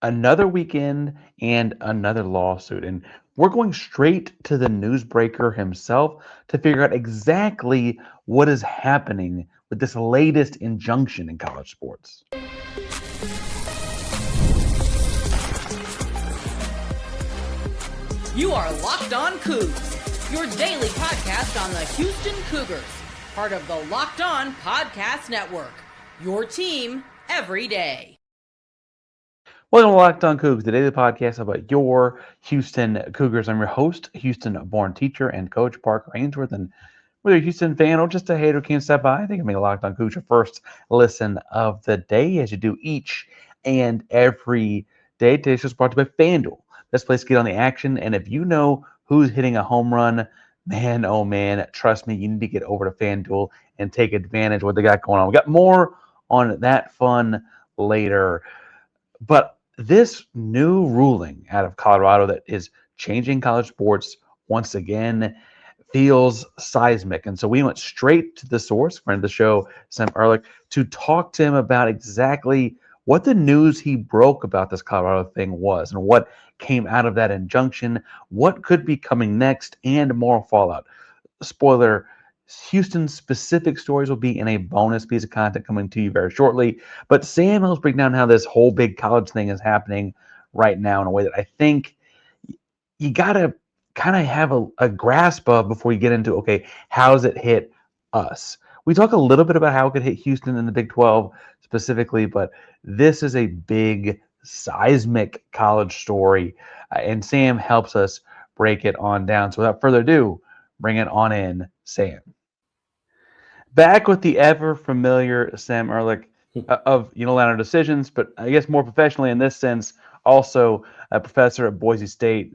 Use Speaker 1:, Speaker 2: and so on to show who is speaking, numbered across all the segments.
Speaker 1: another weekend and another lawsuit. And we're going straight to the newsbreaker himself to figure out exactly what is happening with this latest injunction in college sports.
Speaker 2: You are Locked On Coogs, your daily podcast on the Houston Cougars, part of the Locked On Podcast Network, your team every day.
Speaker 1: Welcome to Locked On Coogs, the daily podcast about your Houston Cougars. I'm your host, Houston-born teacher and coach Parker Ainsworth. And whether you're a Houston fan or just a hater who can't step by, I think I'm making Locked On Coogs your first listen of the day, as you do each and every day. Today's show is brought to you by FanDuel. Best place to get on the action. And if you know who's hitting a home run, man, oh man, trust me, you need to get over to FanDuel and take advantage of what they got going on. We got more on that fun later. But this new ruling out of Colorado that is changing college sports once again feels seismic. And so we went straight to the source, friend of the show, Sam Ehrlich, to talk to him about exactly what the news he broke about this Colorado thing was and what came out of that injunction, what could be coming next, and more fallout. Spoiler, Houston-specific stories will be in a bonus piece of content coming to you very shortly. But Sam will break down how this whole big college thing is happening right now in a way that I think you got to kind of have a grasp of before you get into, okay, how's it hit us? We talk a little bit about how it could hit Houston in the Big 12 specifically, but this is a big seismic college story, and Sam helps us break it on down. So without further ado, bring it on in, Sam. Back with the ever familiar Sam Ehrlich of Unilateral Decisions, but I guess more professionally in this sense, also a professor at Boise State,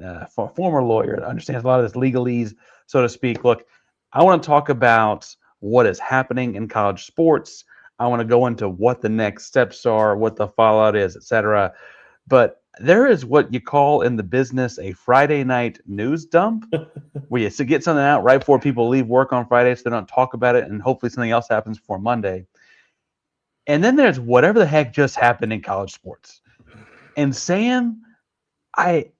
Speaker 1: former lawyer, understands a lot of this legalese, so to speak. Look, I want to talk about what is happening in college sports. I want to go into what the next steps are, what the fallout is, etc. But there is what you call in the business a Friday night news dump, where you get something out right before people leave work on Friday so they don't talk about it, and hopefully something else happens before Monday. And then there's whatever the heck just happened in college sports. And Sam, I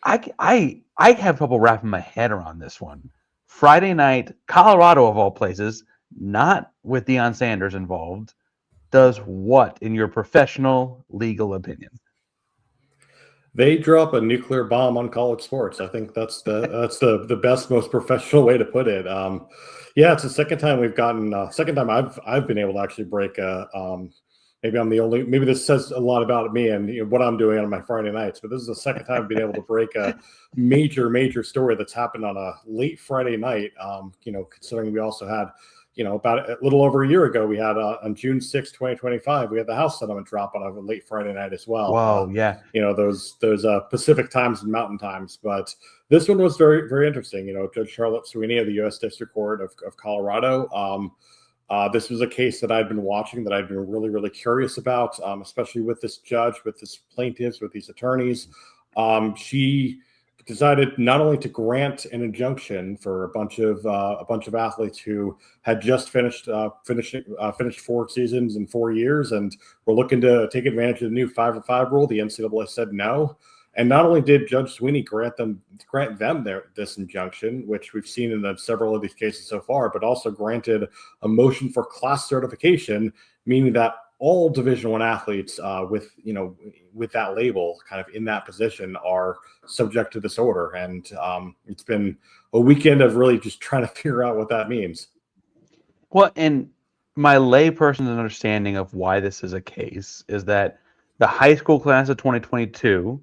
Speaker 1: have trouble wrapping my head around this one. Friday night, Colorado of all places, not with Deion Sanders involved, does what in your professional legal opinion?
Speaker 3: They drop a nuclear bomb on college sports. I think that's the best, most professional way to put it. Yeah, it's the second time we've gotten second time I've been able to actually break maybe I'm the only, maybe this says a lot about me and what I'm doing on my Friday nights, but this is the second time I've been able to break a major story that's happened on a late Friday night. Considering we also had, about a little over a year ago, we had on June 6, 2025, we had the House settlement drop on a late Friday night as well.
Speaker 1: Wow, yeah.
Speaker 3: Those Pacific times and mountain times. But this one was very, very interesting. Judge Charlotte Sweeney of the U.S. District Court of Colorado. This was a case that I'd been watching, that I'd been really, really curious about, especially with this judge, with this plaintiffs, with these attorneys. She decided not only to grant an injunction for a bunch of athletes who had just finished 4 seasons in 4 years and were looking to take advantage of the new 5-for-5 rule. The NCAA said no. And not only did Judge Sweeney grant them this injunction, which we've seen in several of these cases so far, but also granted a motion for class certification, meaning that all Division I athletes with that label, kind of in that position, are subject to this order. And it's been a weekend of really just trying to figure out what that means.
Speaker 1: Well, and my layperson's understanding of why this is a case is that the high school class of 2022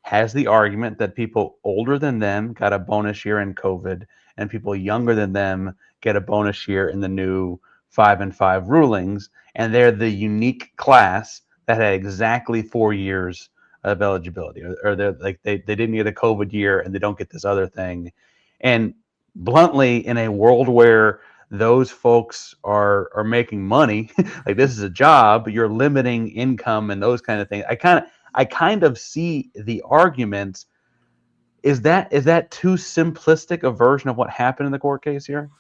Speaker 1: has the argument that people older than them got a bonus year in COVID, and people younger than them get a bonus year in the new 5-and-5 rulings, and they're the unique class that had exactly 4 years of eligibility, or they didn't get a COVID year and they don't get this other thing. And bluntly, in a world where those folks are making money, like this is a job, you're limiting income and those kind of things. I kind of see the argument. Is that too simplistic a version of what happened in the court case here?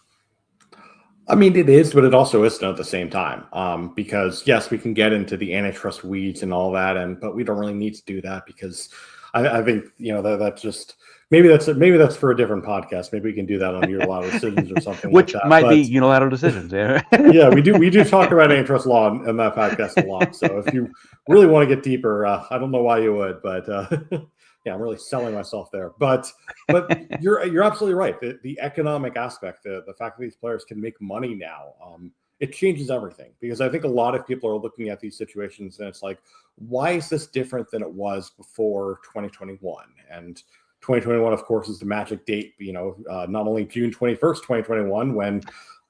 Speaker 3: I mean, it is, but it also isn't at the same time. Because yes, we can get into the antitrust weeds and all that, but we don't really need to do that because I think that's just maybe that's for a different podcast. Maybe we can do that on unilateral decisions or something,
Speaker 1: which
Speaker 3: like that.
Speaker 1: might be unilateral decisions. Yeah,
Speaker 3: yeah, we do talk about antitrust law in that podcast a lot. So if you really want to get deeper, I don't know why you would, but yeah, I'm really selling myself there. But you're absolutely right. The economic aspect, the fact that these players can make money now, it changes everything, because I think a lot of people are looking at these situations and it's like, why is this different than it was before 2021? And 2021, of course, is the magic date. Not only June 21st, 2021, when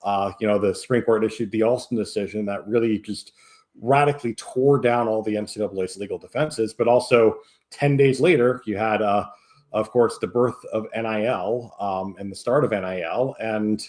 Speaker 3: the Supreme Court issued the Alston decision that really just radically tore down all the NCAA's legal defenses, but also 10 days later, you had, of course, the birth of NIL and the start of NIL. And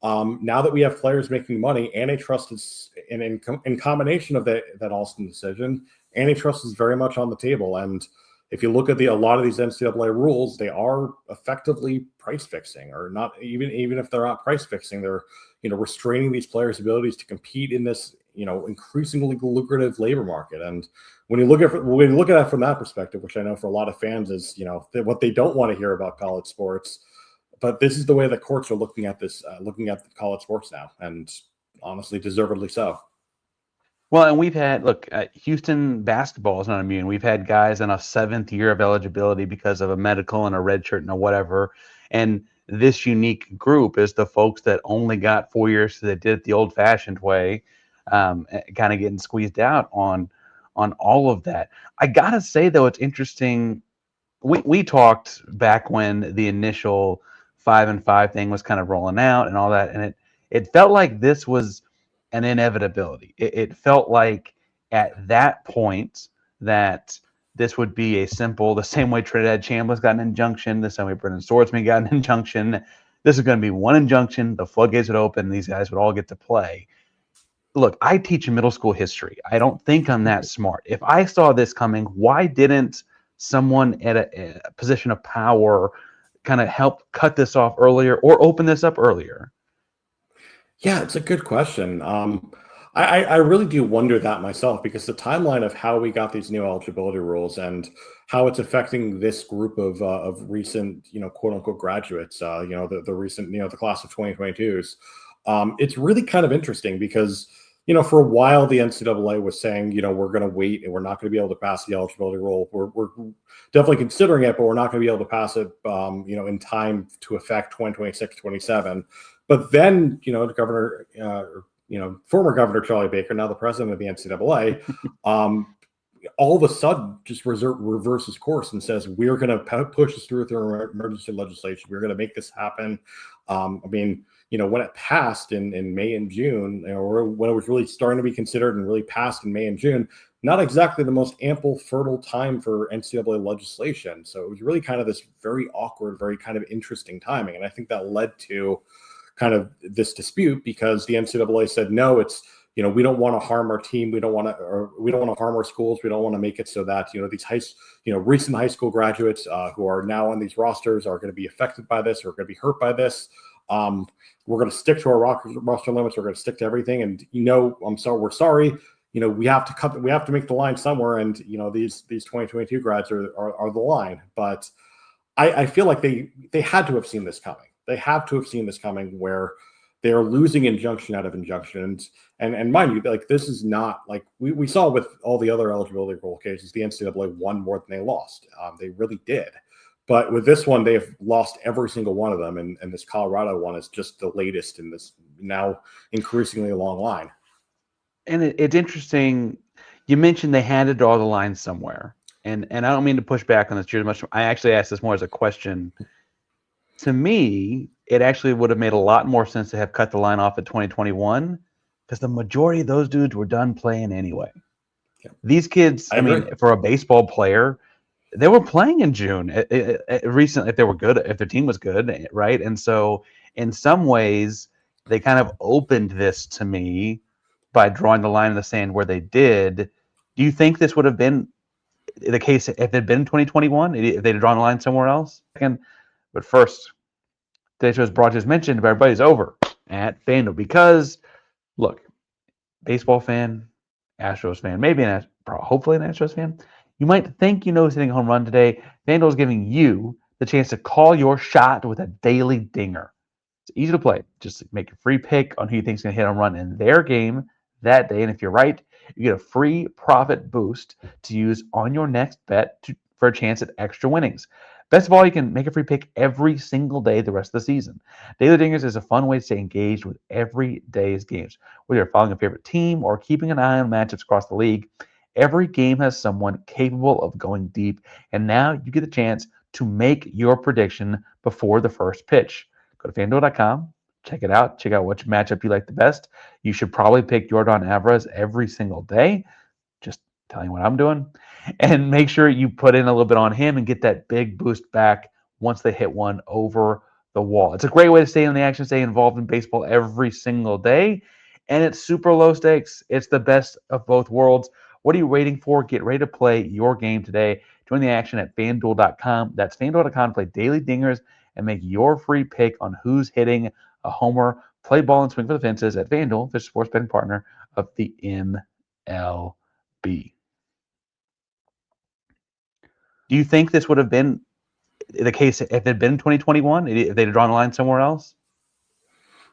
Speaker 3: now that we have players making money, antitrust is, in combination of that Alston decision, antitrust is very much on the table. And if you look at a lot of these NCAA rules, they are effectively price fixing, or not even if they're not price fixing, they're restraining these players' abilities to compete in this increasingly lucrative labor market. And when you look at it from that perspective, which I know for a lot of fans is what they don't want to hear about college sports, but this is the way the courts are looking at this, looking at college sports now, and honestly, deservedly so.
Speaker 1: Well, and we've had, Houston basketball is not immune. We've had guys in a 7th year of eligibility because of a medical and a red shirt and a whatever. And this unique group is the folks that only got 4 years, so they did it the old-fashioned way, kind of getting squeezed out on all of that. I gotta say, though, it's interesting. We talked back when the initial 5-and-5 thing was kind of rolling out and all that, and it felt like this was an inevitability. It felt like at that point that this would be the same way Trinidad Chambliss got an injunction, the same way Brendan Swordsman got an injunction. This is going to be one injunction. The floodgates would open. These guys would all get to play. Look, I teach middle school history. I don't think I'm that smart. If I saw this coming, why didn't someone at a position of power kind of help cut this off earlier or open this up earlier?
Speaker 3: Yeah, it's a good question. I really do wonder that myself, because the timeline of how we got these new eligibility rules and how it's affecting this group of recent, quote unquote graduates, the recent, the class of 2022s, it's really kind of interesting because, for a while the NCAA was saying, we're going to wait and we're not going to be able to pass the eligibility rule. We're definitely considering it, but we're not going to be able to pass it, in time to affect 2026, 27. But then, Governor, former Governor Charlie Baker, now the president of the NCAA, all of a sudden just reverses course and says, we're going to push this through emergency legislation. We're going to make this happen. When it passed in May and June, or when it was really starting to be considered and really passed in May and June, not exactly the most ample, fertile time for NCAA legislation. So it was really kind of this very awkward, very kind of interesting timing. And I think that led to kind of this dispute, because the NCAA said, no, it's, we don't want to harm our team. We don't want to harm our schools. We don't want to make it so that, these recent high school graduates who are now on these rosters are going to be affected by this or going to be hurt by this. We're going to stick to our roster limits. We're going to stick to everything. And, we're sorry. We have to make the line somewhere. And, these 2022 grads are the line. But I feel like they had to have seen this coming. They have to have seen this coming, where they are losing injunction out of injunction. And mind you, this is not like we saw with all the other eligibility rule cases. The NCAA won more than they lost. They really did. But with this one, they've lost every single one of them. And this Colorado one is just the latest in this now increasingly long line.
Speaker 1: And it's interesting. You mentioned they had to draw the line somewhere. And I don't mean to push back on this too much. I actually asked this more as a question. To me, it actually would have made a lot more sense to have cut the line off at 2021, because the majority of those dudes were done playing anyway. Yeah. These kids, for a baseball player, they were playing in June recently if they were good, if their team was good, right? And so in some ways, they kind of opened this to me by drawing the line in the sand where they did. Do you think this would have been the case if it had been 2021, if they'd drawn the line somewhere else? But first, today's show's brought to us mentioned by everybody's over at FanDuel. Because, look, baseball fan, Astros fan, hopefully an Astros fan, you might think you know who's hitting a home run today. FanDuel is giving you the chance to call your shot with a daily dinger. It's easy to play. Just make a free pick on who you think is going to hit a home run in their game that day. And if you're right, you get a free profit boost to use on your next bet for a chance at extra winnings. Best of all, you can make a free pick every single day the rest of the season. Daily Dingers is a fun way to stay engaged with every day's games. Whether you're following a favorite team or keeping an eye on matchups across the league, every game has someone capable of going deep, and now you get a chance to make your prediction before the first pitch. Go to FanDuel.com, check it out. Check out which matchup you like the best. You should probably pick Yordan Alvarez every single day. Just telling you what I'm doing. And make sure you put in a little bit on him and get that big boost back once they hit one over the wall. It's a great way to stay in the action, stay involved in baseball every single day. And it's super low stakes. It's the best of both worlds. What are you waiting for? Get ready to play your game today. Join the action at FanDuel.com. That's FanDuel.com to play Daily Dingers and make your free pick on who's hitting a homer. Play ball and swing for the fences at FanDuel, the sports betting partner of the MLB. Do you think this would have been the case if it had been 2021, if they'd drawn a line somewhere else?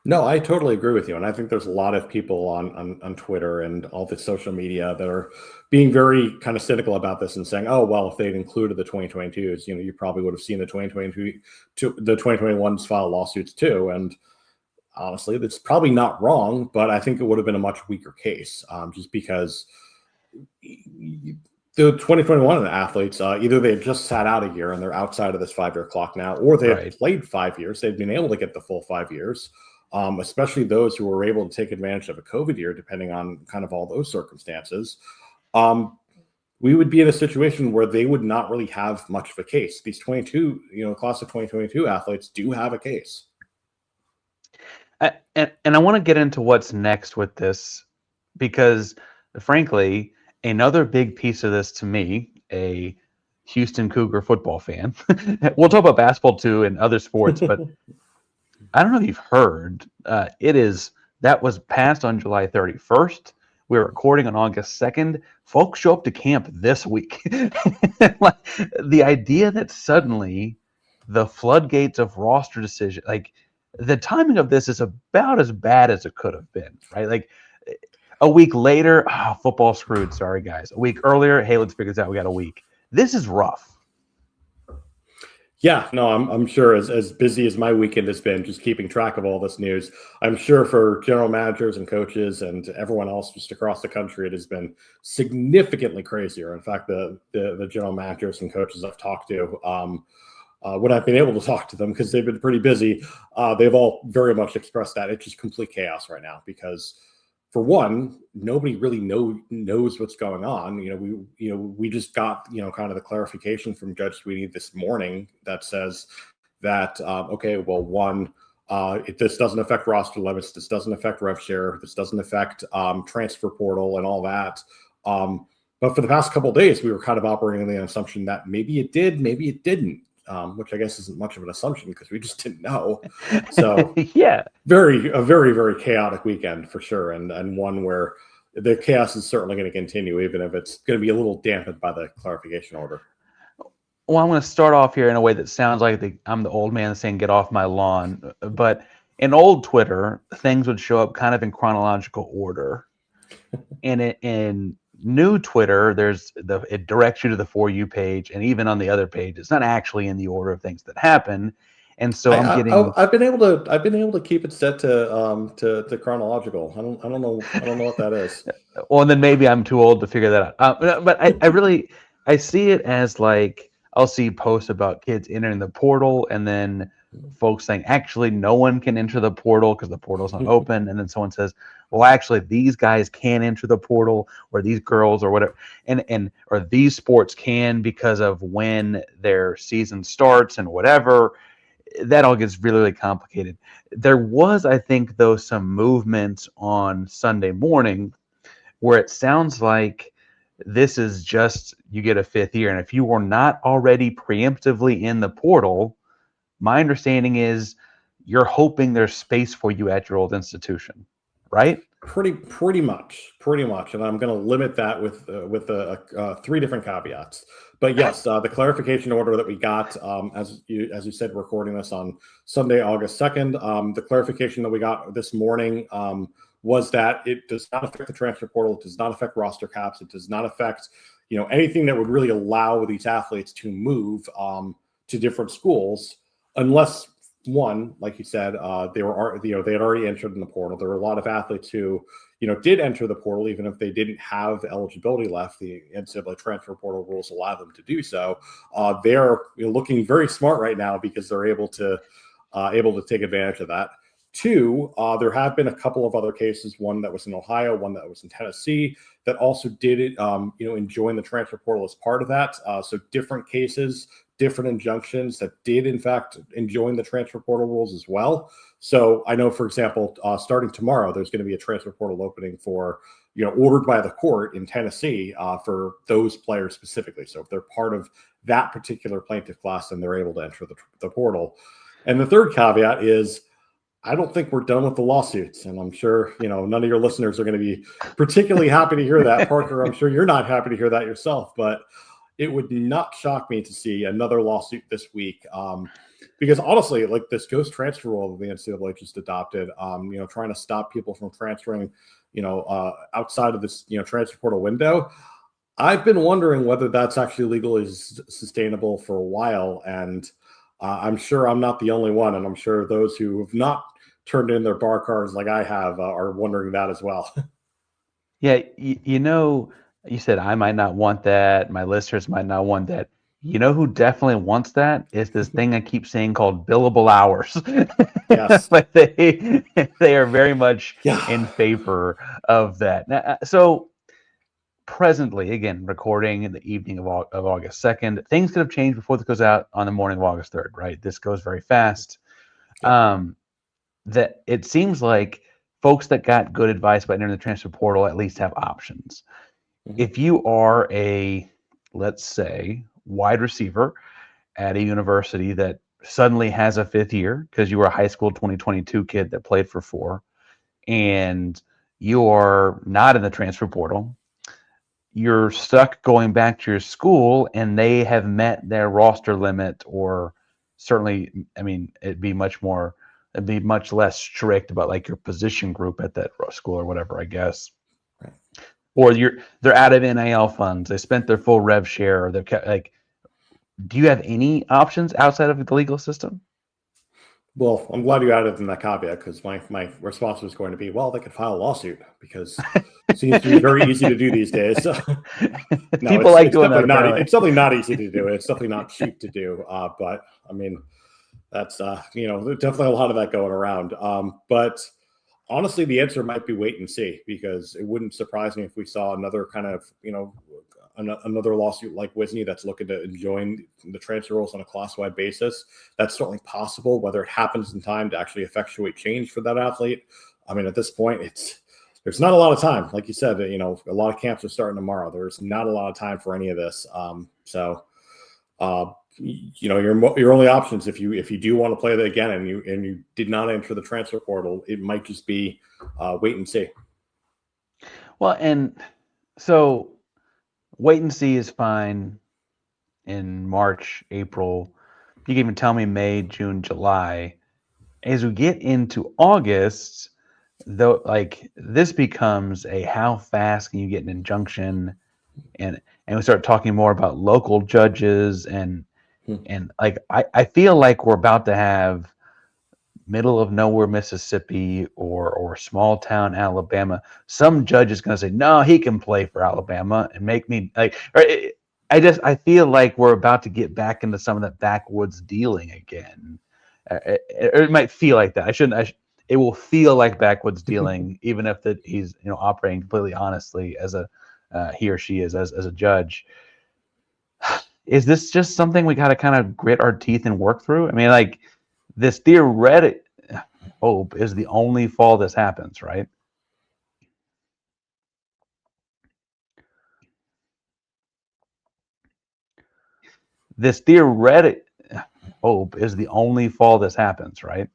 Speaker 3: No, I totally agree with you. And I think there's a lot of people on Twitter and all the social media that are being very kind of cynical about this and saying, oh, well, if they'd included the 2022s, you probably would have seen the 2021s file lawsuits too. And honestly, that's probably not wrong, but I think it would have been a much weaker case just because the 2021 athletes, either they had just sat out a year and they're outside of this 5-year clock now, or they had played 5 years. They've been able to get the full 5 years, especially those who were able to take advantage of a COVID year, depending on kind of all those circumstances. We would be in a situation where they would not really have much of a case. These class of 2022 athletes do have a case.
Speaker 1: And I want to get into what's next with this because, frankly, another big piece of this to me, a Houston Cougar football fan. We'll talk about basketball too and other sports, but I don't know if you've heard. That was passed on July 31st. We're recording on August 2nd. Folks show up to camp this week. The idea that suddenly the floodgates of roster decision, like the timing of this is about as bad as it could have been, right? Like a week later, football screwed. Sorry, guys. A week earlier, hey, let's figure this out. We got a week. This is rough.
Speaker 3: Yeah, no, I'm sure as busy as my weekend has been, just keeping track of all this news, I'm sure for general managers and coaches and everyone else just across the country, it has been significantly crazier. In fact, the general managers and coaches I've talked to, when I've been able to talk to them, because they've been pretty busy, they've all very much expressed that it's just complete chaos right now because, for one, nobody really knows what's going on. We just got kind of the clarification from Judge Sweeney this morning that says that this doesn't affect roster limits, this doesn't affect rev share, this doesn't affect transfer portal and all that. But for the past couple of days, we were kind of operating on the assumption that maybe it did, maybe it didn't. Which I guess isn't much of an assumption because we just didn't know. So
Speaker 1: yeah,
Speaker 3: a very, very chaotic weekend for sure. And one where the chaos is certainly going to continue, even if it's going to be a little dampened by the clarification order.
Speaker 1: Well, I'm going to start off here in a way that sounds like I'm the old man saying, get off my lawn. But in old Twitter, things would show up kind of in chronological order. And in new Twitter, it directs you to the For You page, and even on the other page, it's not actually in the order of things that happen. And so
Speaker 3: I've been able to keep it set to chronological. I don't know what that is.
Speaker 1: Well, and then maybe I'm too old to figure that out. But I see it as like I'll see posts about kids entering the portal, and then folks saying actually no one can enter the portal because the portal's not open, and then someone says, well, actually these guys can enter the portal, or these girls, or whatever, or these sports can because of when their season starts and whatever. That all gets really, really complicated. There was, I think, though, some movement on Sunday morning where it sounds like this is just you get a 5th year, and if you were not already preemptively in the portal, my understanding is you're hoping there's space for you at your old institution, right?
Speaker 3: Pretty much, and I'm going to limit that with three different caveats. But yes, the clarification order that we got, as you said, recording this on Sunday, August 2nd. The clarification that we got this morning was that it does not affect the transfer portal, it does not affect roster caps, it does not affect anything that would really allow these athletes to move to different schools, unless one, like you said, they had already entered in the portal. There were a lot of athletes who, did enter the portal, even if they didn't have eligibility left. The NCAA transfer portal rules allow them to do so. They're looking very smart right now because they're able to take advantage of that. Two, there have been a couple of other cases, one that was in Ohio, one that was in Tennessee, that also did it, enjoin the transfer portal as part of that. So different cases, different injunctions that did, in fact, enjoin the transfer portal rules as well. So I know, for example, starting tomorrow, there's going to be a transfer portal opening for, ordered by the court in Tennessee for those players specifically. So if they're part of that particular plaintiff class, then they're able to enter the portal. And the third caveat is, I don't think we're done with the lawsuits. And I'm sure, none of your listeners are going to be particularly happy to hear that. Parker, I'm sure you're not happy to hear that yourself, but it would not shock me to see another lawsuit this week. Because honestly, like this ghost transfer rule that the NCAA just adopted, trying to stop people from transferring, outside of this, transfer portal window. I've been wondering whether that's actually legally sustainable for a while. And I'm sure I'm not the only one. And I'm sure those who have not turned in their bar cards like I have are wondering that as well.
Speaker 1: Yeah, you said I might not want that. My listeners might not want that. You know who definitely wants that? Is this thing I keep saying called billable hours.
Speaker 3: Yes.
Speaker 1: But they are very much in favor of that. Now, so presently, again, recording in the evening of August 2nd, things could have changed before this goes out on the morning of August 3rd, right? This goes very fast. That it seems like folks that got good advice about entering the transfer portal at least have options. Mm-hmm. If you are a, let's say, wide receiver at a university that suddenly has a fifth year because you were a high school 2022 kid that played for 4, and you are not in the transfer portal, you're stuck going back to your school and they have met their roster limit, or certainly, it'd be much less strict about like your position group at that school or whatever, I guess. Right. Or they're out of NIL funds. They spent their full rev share. Or they're like, do you have any options outside of the legal system?
Speaker 3: Well, I'm glad you added in that caveat, because my response was going to be, well, they could file a lawsuit, because it seems to be very easy to do these days. So, no,
Speaker 1: people like doing that.
Speaker 3: It's definitely not easy to do. It's definitely not cheap to do. But that's there's definitely a lot of that going around. But honestly, the answer might be wait and see, because it wouldn't surprise me if we saw another kind of another lawsuit like Wisney that's looking to enjoin the transfer rules on a class-wide basis. That's certainly possible. Whether it happens in time to actually effectuate change for that athlete, at this point, there's not a lot of time. Like you said, a lot of camps are starting tomorrow. There's not a lot of time for any of this. Your only options, if you do want to play that again and you did not enter the transfer portal, it might just be wait and see.
Speaker 1: Well, and so wait and see is fine in March, April. You can even tell me May, June, July. As we get into August, though, like this becomes a how fast can you get an injunction, and we start talking more about local judges and like I feel like we're about to have middle of nowhere Mississippi or small town Alabama. Some judge is going to say, no, he can play for Alabama, and make me like. I feel like we're about to get back into some of that backwoods dealing again. It might feel like that. It will feel like backwoods dealing, even if he's operating completely honestly as he or she is as a judge. Is this just something we got to kind of grit our teeth and work through? Like this theoretic hope is the only fall this happens, right? This theoretic hope is the only fall this happens, right?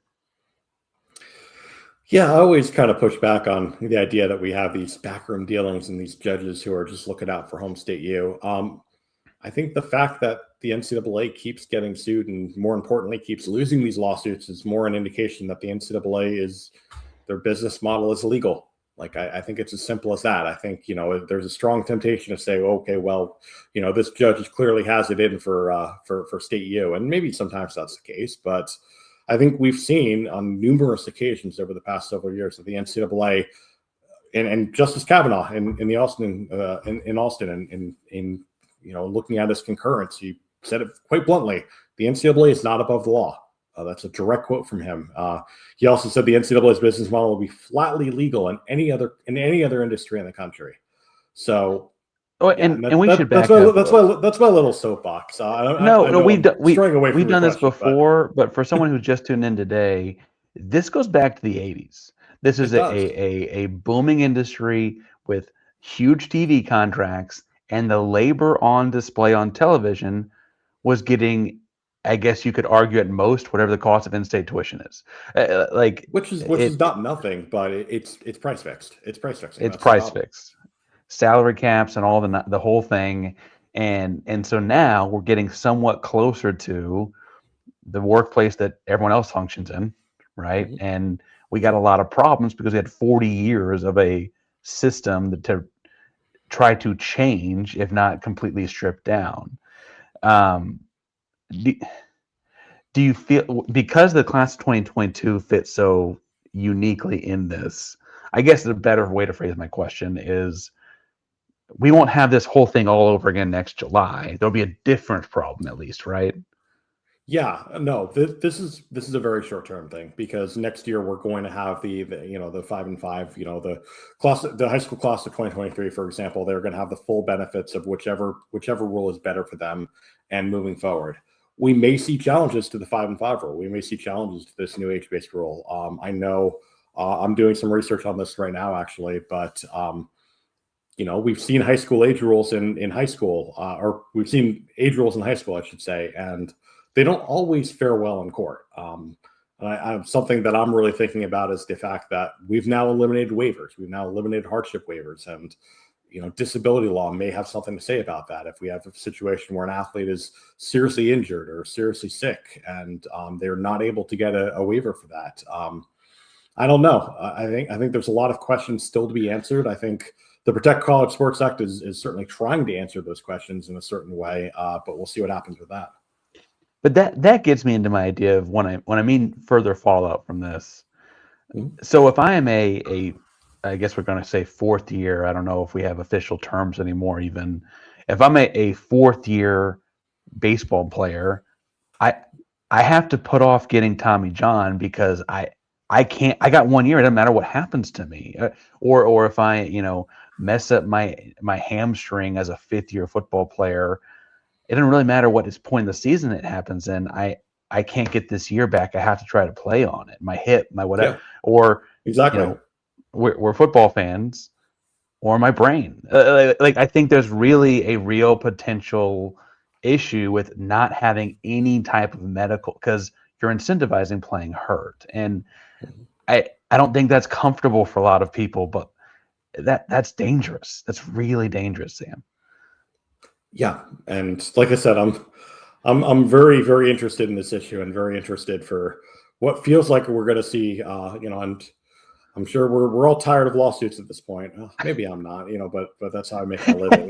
Speaker 3: Yeah, I always kind of push back on the idea that we have these backroom dealings and these judges who are just looking out for home state U. I think the fact that the NCAA keeps getting sued and, more importantly, keeps losing these lawsuits is more an indication that the NCAA is their business model is illegal. Like I think it's as simple as that. I think there's a strong temptation to say, okay, well, this judge clearly has it in for state U, and maybe sometimes that's the case, but I think we've seen on numerous occasions over the past several years that the NCAA and Justice Kavanaugh in Austin looking at his concurrence, he said it quite bluntly: the NCAA is not above the law. That's a direct quote from him. He also said the NCAA's business model will be flatly legal in any other industry in the country. So,
Speaker 1: and we should back up.
Speaker 3: That's my little soapbox.
Speaker 1: We've done this
Speaker 3: question,
Speaker 1: before, but for someone who's just tuned in today, this goes back to the 80s. This is a booming industry with huge TV contracts, and the labor on display on television was getting, I guess you could argue at most, whatever the cost of in-state tuition is.
Speaker 3: Which is not nothing, but it's price fixed. It's price fixing.
Speaker 1: It's price fixed. Salary caps and all the whole thing, and so now we're getting somewhat closer to the workplace that everyone else functions in, right? Mm-hmm. And we got a lot of problems because we had 40 years of a system that to try to change, if not completely strip down. Do you feel, because the class of 2022 fits so uniquely in this, I guess the better way to phrase my question is, we won't have this whole thing all over again next July. There'll be a different problem at least, right?
Speaker 3: Yeah, no, this is a very short-term thing, because next year we're going to have the 5 and 5, the high school class of 2023, for example, they're going to have the full benefits of whichever rule is better for them. And moving forward, we may see challenges to the 5 and 5 rule. We may see challenges to this new age-based rule. I know I'm doing some research on this right now, actually, but we've seen high school age rules in high school, or we've seen age rules in high school, I should say, and they don't always fare well in court. Something that I'm really thinking about is the fact that we've now eliminated waivers. We've now eliminated hardship waivers, and disability law may have something to say about that. If we have a situation where an athlete is seriously injured or seriously sick, and they're not able to get a waiver for that, I don't know. I think there's a lot of questions still to be answered. I think the Protect College Sports Act is certainly trying to answer those questions in a certain way, but we'll see what happens with that.
Speaker 1: But that gets me into my idea of when I mean further fallout from this. Mm-hmm. So if I am I guess we're going to say fourth year, I don't know if we have official terms anymore even. If I'm a fourth year baseball player, I have to put off getting Tommy John because I can't. I got 1 year. It doesn't matter what happens to me, or if I mess up my hamstring as a fifth year football player, it doesn't really matter what point of the season it happens in. I can't get this year back. I have to try to play on it. My hip, my whatever, yeah. Or
Speaker 3: exactly.
Speaker 1: We're football fans, or my brain. I think there's really a real potential issue with not having any type of medical, because you're incentivizing playing hurt, and I don't think that's comfortable for a lot of people, but that's dangerous. That's really dangerous, Sam.
Speaker 3: Yeah, and like I said, I'm very, very interested in this issue, and very interested for what feels like we're going to see. And I'm sure we're all tired of lawsuits at this point. Maybe I'm not, but that's how I make my living.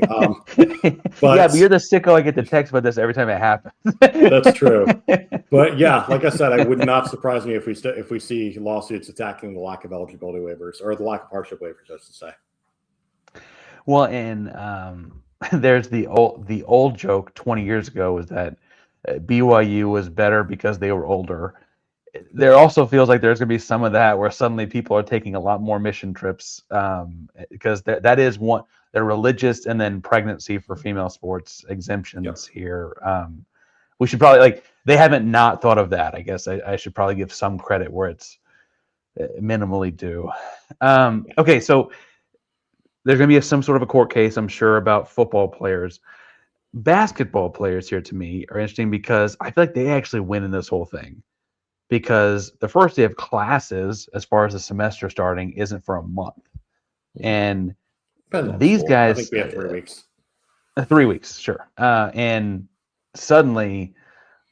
Speaker 1: But you're the sicko. I get the text about this every time it happens.
Speaker 3: That's true. But yeah, like I said, I would not surprise me if we see lawsuits attacking the lack of eligibility waivers, or the lack of hardship waivers, I should say.
Speaker 1: Well, and there's the old joke 20 years ago was that BYU was better because they were older. There also feels like there's going to be some of that where suddenly people are taking a lot more mission trips, because that is one. They're religious, and then pregnancy for female sports exemptions here. We should probably they haven't not thought of that. I guess I should probably give some credit where it's minimally due. Okay, so there's going to be some sort of a court case, I'm sure, about football players. Basketball players here, to me, are interesting because I feel like they actually win in this whole thing. because the first day of classes, as far as the semester starting, isn't for a month. And
Speaker 3: Depends on
Speaker 1: these
Speaker 3: school. I think
Speaker 1: guys,
Speaker 3: we have 3 weeks.
Speaker 1: 3 weeks, sure. And suddenly,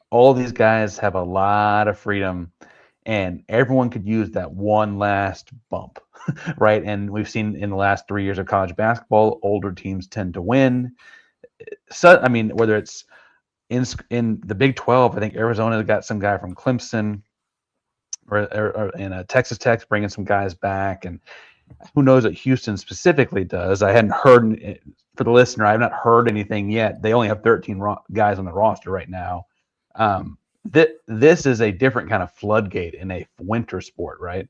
Speaker 1: all these guys have a lot of freedom, and everyone could use that one last bump, right? And we've seen in the last 3 years of college basketball, older teams tend to win. So, I mean, whether it's in the Big 12, I think Arizona's got some guy from Clemson, or in Texas Tech's bringing some guys back, and who knows what Houston specifically does. I hadn't heard, for the listener, I have not heard anything yet. They only have 13 guys on the roster right now. This is a different kind of floodgate in a winter sport, right?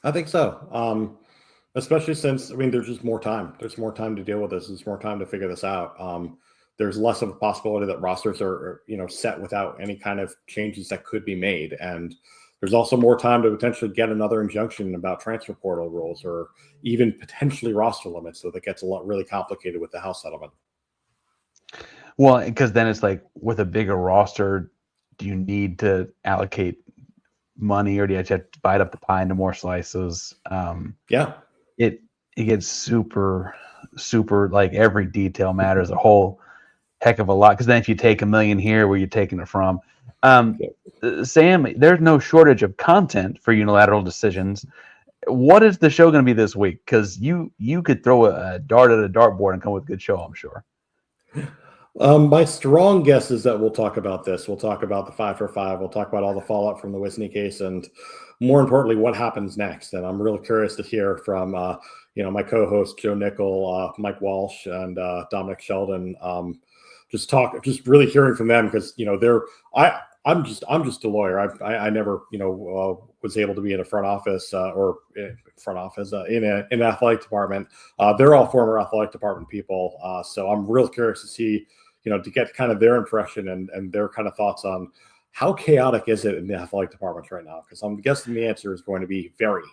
Speaker 3: I think so. Especially since, I mean, there's just more time. There's more time to deal with this. There's more time to figure this out. There's less of a possibility that rosters are, set without any kind of changes that could be made. And there's also more time to potentially get another injunction about transfer portal rules, or even potentially roster limits. So that gets really complicated with the House settlement.
Speaker 1: Well, because then it's like, with a bigger roster, do you need to allocate money, or do you have to divide up the pie into more slices? It gets super, like, every detail matters a whole heck of a lot. Because then if you take $1 million here, where you're taking it from? Sam, there's no shortage of content for unilateral decisions. What is the show going to be this week? Because you could throw a dart at a dartboard and come with a good show, I'm sure.
Speaker 3: My strong guess is that we'll talk about this. We'll talk about the 5 for 5. We'll talk about all the fallout from the Wisney case, and more importantly, what happens next. And I'm really curious to hear from, my co-host Joe Nickel, Mike Walsh, and Dominic Sheldon. Just really hearing from them, because I'm just a lawyer. I never was able to be in a front office in an athletic department. They're all former athletic department people, so I'm real curious to see, to get kind of their impression and their kind of thoughts on how chaotic is it in the athletic departments right now, because I'm guessing the answer is going to be very.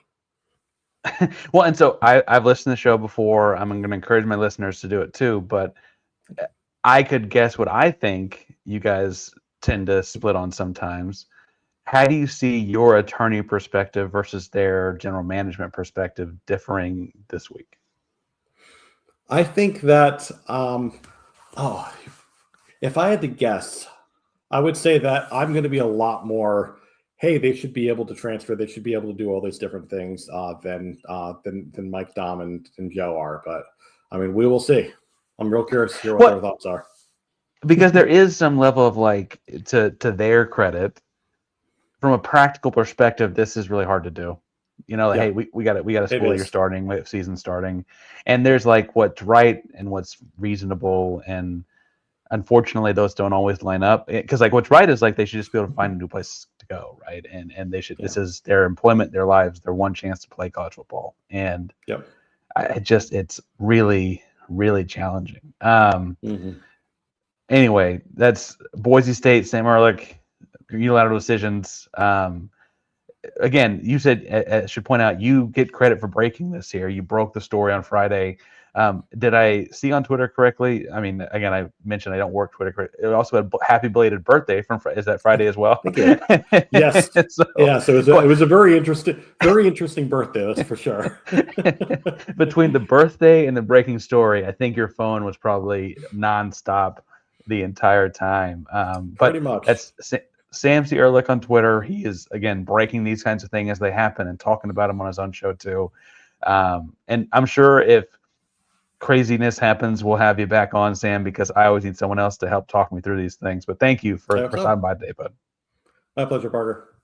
Speaker 1: Well, and so I've listened to the show before. I'm going to encourage my listeners to do it too, but I could guess what I think you guys tend to split on sometimes. How do you see your attorney perspective versus their general management perspective differing this week?
Speaker 3: I think that, if I had to guess, I would say that I'm going to be a lot more, hey, they should be able to transfer, they should be able to do all these different things than Mike, Dom, and Joe are. But I mean, we will see. I'm real curious to hear what their thoughts are. Because
Speaker 1: there is some level of, like, to their credit, from a practical perspective, this is really hard to do. Hey, we got a school year starting, we have season starting, and there's like what's right and what's reasonable, and unfortunately those don't always line up. Because like what's right is like they should just be able to find a new place to go, right? And they should. This is their employment, their lives, their one chance to play college football, and it's really, really challenging. Anyway, that's Boise State, Sam Ehrlich, unilateral decisions. Again, you said, I should point out, you get credit for breaking this here. You broke the story on Friday. Did I see on Twitter correctly? I mean, again, I mentioned I don't work Twitter. It also had happy belated birthday is that Friday as well?
Speaker 3: Yes. So it was a very interesting birthday, that's for sure.
Speaker 1: Between the birthday and the breaking story, I think your phone was probably nonstop the entire time. But
Speaker 3: pretty much.
Speaker 1: That's Sam Ehrlich on Twitter. He is, again, breaking these kinds of things as they happen and talking about them on his own show too. And I'm sure if craziness happens, we'll have you back on, Sam, because I always need someone else to help talk me through these things. But thank you for stopping by today, bud.
Speaker 3: My pleasure, Parker.